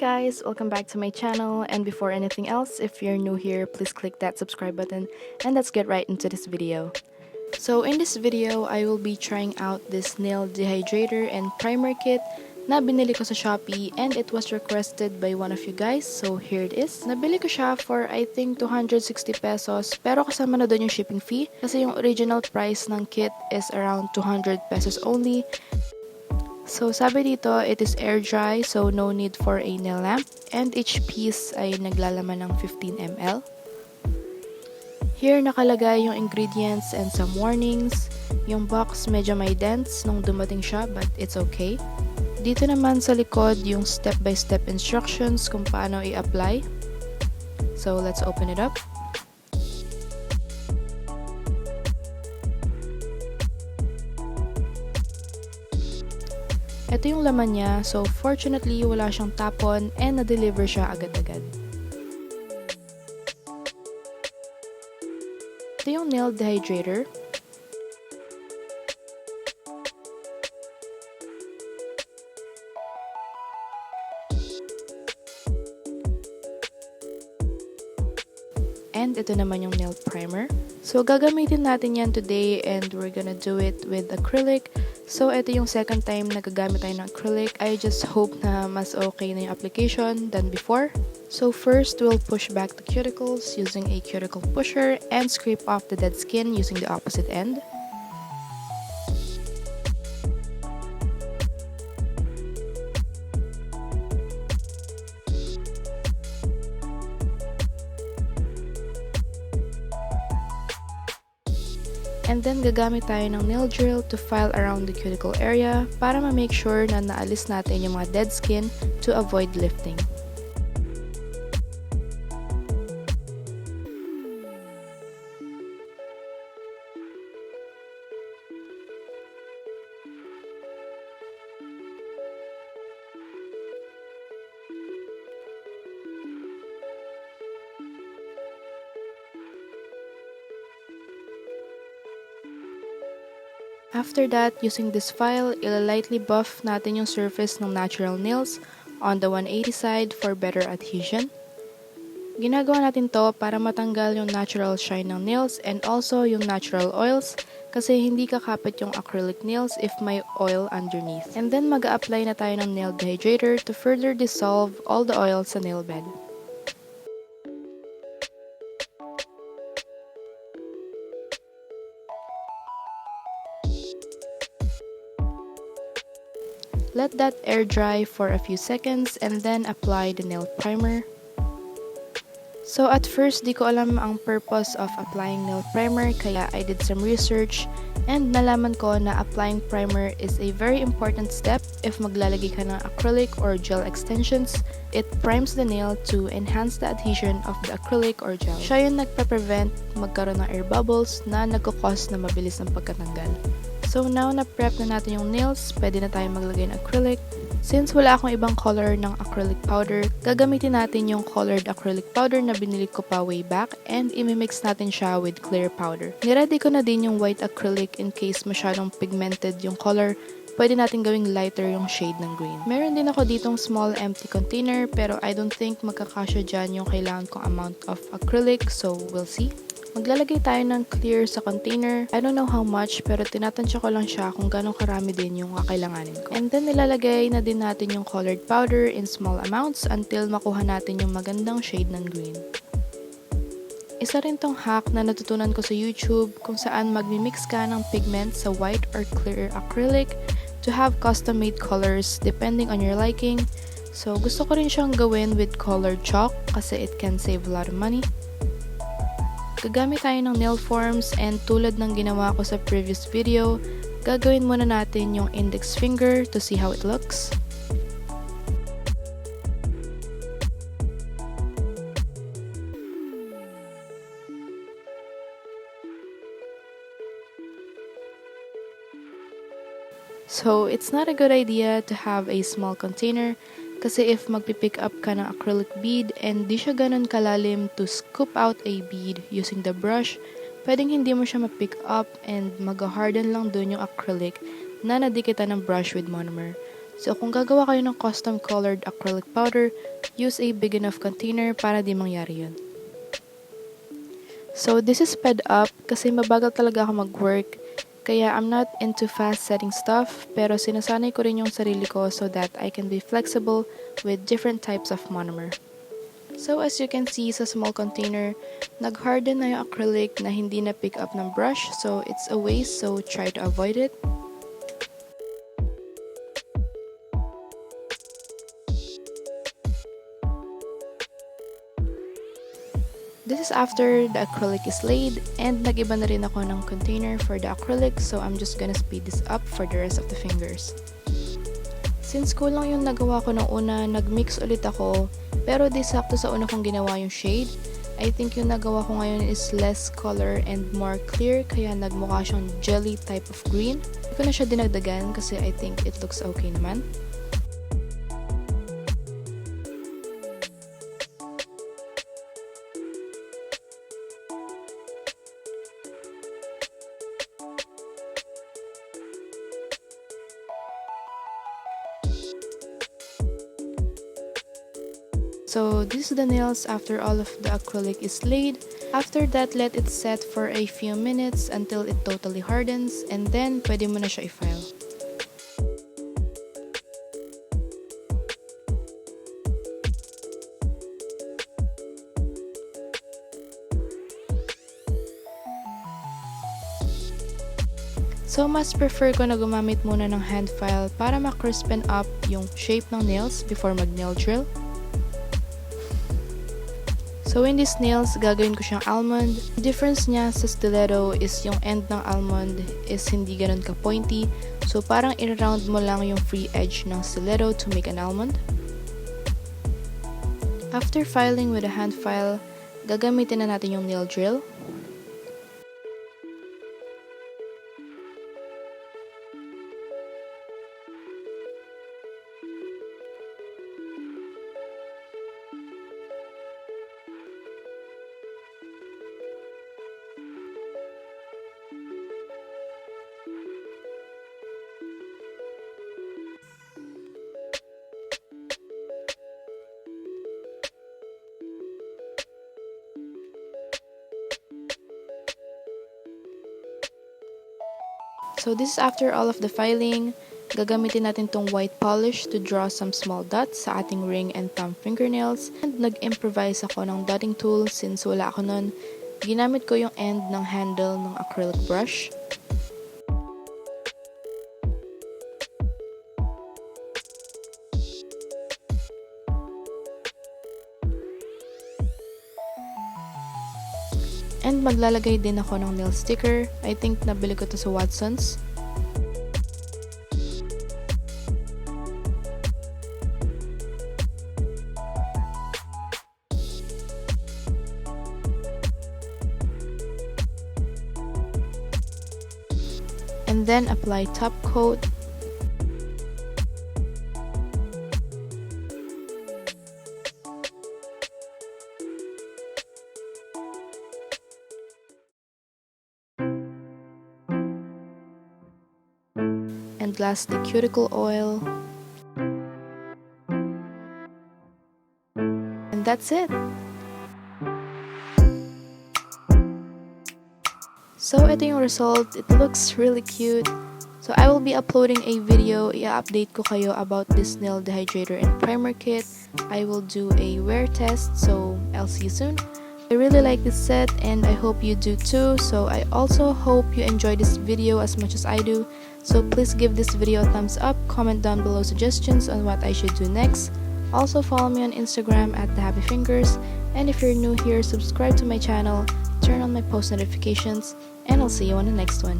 guys, welcome back to my channel, and before anything else, if you're new here, please click that subscribe button and let's get right into this video. So in this video, I will be trying out this nail dehydrator and primer kit na binili ko sa Shopee and it was requested by one of you guys, so here it is. Nabili ko siya for I think 260 pesos pero kasama na doon yung shipping fee kasi yung original price ng kit is around 200 pesos only. So, sabi dito, it is air dry, so no need for a nail lamp. And each piece ay naglalaman ng 15 ml. Here, nakalagay yung ingredients and some warnings. Yung box medyo may dents nung dumating siya, but it's okay. Dito naman sa likod, yung step-by-step instructions kung paano i-apply. So, let's open it up. Ito yung laman niya, so fortunately wala siyang tapon and na-deliver siya agad-agad. Ito yung nail dehydrator. And ito naman yung nail primer. So gagamitin natin yan today and we're gonna do it with acrylic. So, ito yung second time na gagamit tayo ng acrylic. I just hope na mas okay na yung application than before. So, first, we'll push back the cuticles using a cuticle pusher and scrape off the dead skin using the opposite end. And then, gagamit tayo ng nail drill to file around the cuticle area para ma-make sure na naalis natin yung mga dead skin to avoid lifting. After that, using this file, lightly buff natin yung surface ng natural nails on the 180 side for better adhesion. Ginagawa natin to para matanggal yung natural shine ng nails and also yung natural oils kasi hindi kakapit yung acrylic nails if may oil underneath. And then mag-a-apply na tayo ng nail dehydrator to further dissolve all the oil sa nail bed. Let that air dry for a few seconds and then apply the nail primer. So at first, di ko alam ang purpose of applying nail primer kaya I did some research and nalaman ko na applying primer is a very important step if maglalagay ka ng acrylic or gel extensions. It primes the nail to enhance the adhesion of the acrylic or gel. Siya yung nagpe-prevent magkaroon ng air bubbles na nagkakos na mabilis ng pagkatanggal. So now na prep na natin yung nails, pwede na tayo maglagay ng acrylic. Since wala akong ibang color ng acrylic powder, gagamitin natin yung colored acrylic powder na binili ko pa way back and imimix natin siya with clear powder. Niready ko na din yung white acrylic in case masyadong pigmented yung color, pwede natin gawing lighter yung shade ng green. Meron din ako ditong small empty container pero I don't think magkakasya dyan yung kailangan kong amount of acrylic, so we'll see. Maglalagay tayo ng clear sa container. I don't know how much pero tinatansya ko lang siya kung gano'ng karami din yung kakailanganin ko. And then nilalagay na din natin yung colored powder in small amounts until makuha natin yung magandang shade ng green. Isa rin tong hack na natutunan ko sa YouTube kung saan magmimix ka ng pigment sa white or clear acrylic to have custom-made colors depending on your liking. So gusto ko rin siyang gawin with colored chalk kasi it can save a lot of money. Gagamit tayo ng nail forms and tulad ng ginawa ko sa previous video, gagawin muna natin yung index finger to see how it looks. So, it's not a good idea to have a small container kasi if magpipick up ka ng acrylic bead and di siya ganun kalalim to scoop out a bead using the brush, pwedeng hindi mo siya ma-pick up and mag-harden lang dun yung acrylic na nadikitan ng brush with monomer. So kung gagawa kayo ng custom colored acrylic powder, use a big enough container para di mangyari yun. So this is sped up kasi mabagal talaga ako mag-work. Kaya I'm not into fast setting stuff, pero sinasanay ko rin yung sarili ko so that I can be flexible with different types of monomer. So as you can see sa small container, nag-harden na yung acrylic na hindi na pick up ng brush, so it's a waste, so try to avoid it. This is after the acrylic is laid, and nag-iba na rin ako ng container for the acrylic, so I'm just gonna speed this up for the rest of the fingers. Since kulang yung nagawa ko nung una, nag-mix ulit ako, pero di sakto sa una kong ginawa yung shade. I think yung nagawa ko ngayon is less color and more clear, kaya nagmukha siyang jelly type of green. Hindi ko na siya dinagdagan kasi I think it looks okay naman. So this is the nails after all of the acrylic is laid. After that, let it set for a few minutes until it totally hardens, and then pwede mo na siya i-file. So mas prefer ko na gumamit muna ng hand file para ma-crispen up yung shape ng nails before mag-nail drill. So in these nails, gagawin ko siyang almond. The difference niya sa stiletto is yung end ng almond is hindi ganun ka-pointy. So parang i-round mo lang yung free edge ng stiletto to make an almond. After filing with a hand file, gagamitin na natin yung nail drill. So this is after all of the filing. Gagamitin natin tong white polish to draw some small dots sa ating ring and thumb fingernails. And nag-improvise ako ng dotting tool since wala ako nun. Ginamit ko yung end ng handle ng acrylic brush. And maglalagay din ako ng nail sticker. I think nabili ko to sa Watsons. And then apply top coat. And lastly, cuticle oil. And that's it. So ito yung result. It looks really cute. So I will be uploading a video. I-update ko kayo about this nail dehydrator and primer kit. I will do a wear test. So I'll see you soon. I really like this set and I hope you do too. So I also hope you enjoy this video as much as I do. So please give this video a thumbs up, comment down below suggestions on what I should do next. Also follow me on Instagram at @thehappyfingers, and if you're new here, subscribe to my channel, turn on my post notifications, and I'll see you on the next one.